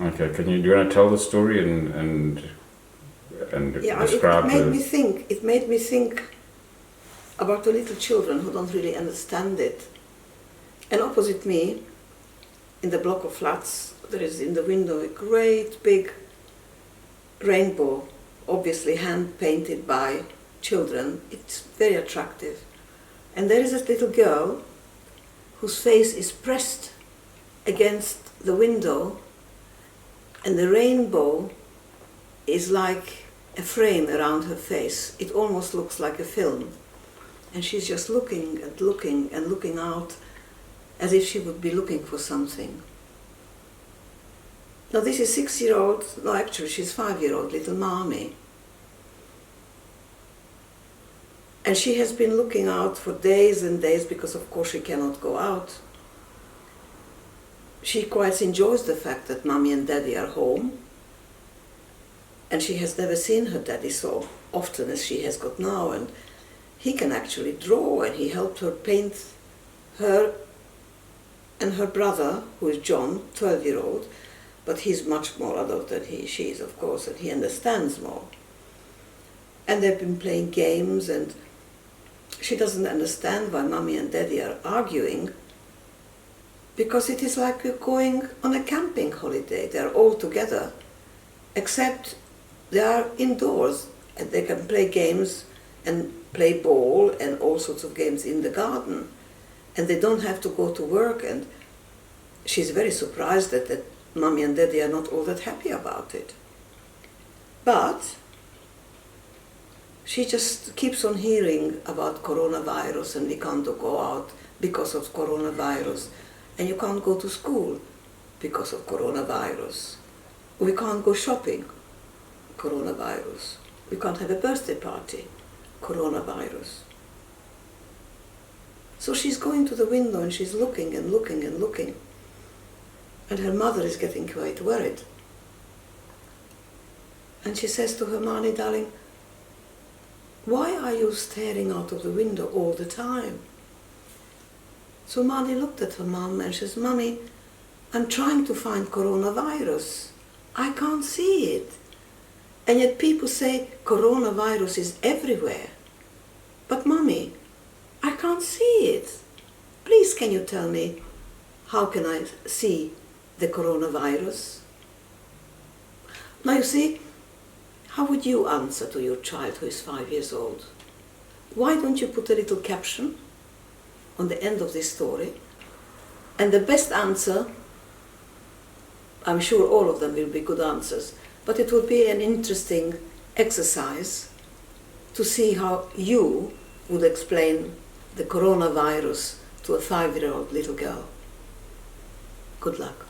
Okay, do you want to tell the story and describe it made me think about the little children who don't really understand it. And opposite me, in the block of flats, there is in the window a great big rainbow, obviously hand-painted by children. It's very attractive. And there is this little girl whose face is pressed against the window, and the rainbow is like a frame around her face. It almost looks like a film. And she's just looking and looking and looking out as if she would be looking for something. Now this is 6-year-old, no actually she's 5-year-old little Marmy. And she has been looking out for days and days because of course she cannot go out. She quite enjoys the fact that Mommy and Daddy are home. And she has never seen her daddy so often as she has got now. And he can actually draw, and he helped her paint her and her brother, who is John, 12-year-old, but he's much more adult than she is, of course, and he understands more. And they've been playing games, and she doesn't understand why Mommy and Daddy are arguing, because it is like you're going on a camping holiday. They're all together, except they are indoors, and they can play games and play ball and all sorts of games in the garden. And they don't have to go to work, and she's very surprised that Mommy and Daddy are not all that happy about it. But she just keeps on hearing about coronavirus, and we can't go out because of coronavirus, and you can't go to school because of coronavirus. We can't go shopping, coronavirus. We can't have a birthday party, coronavirus. So she's going to the window and she's looking and looking and looking. And her mother is getting quite worried. And she says to her, "Marnie, darling, why are you staring out of the window all the time?" So Marnie looked at her mom and says, "Mommy, I'm trying to find coronavirus. I can't see it. And yet people say coronavirus is everywhere. But Mommy, I can't see it. Please, can you tell me, how can I see the coronavirus?" Now you see, how would you answer to your child who is 5 years old? Why don't you put a little caption on the end of this story? And the best answer, I'm sure all of them will be good answers, but it will be an interesting exercise to see how you would explain the coronavirus to a 5-year-old little girl. Good luck.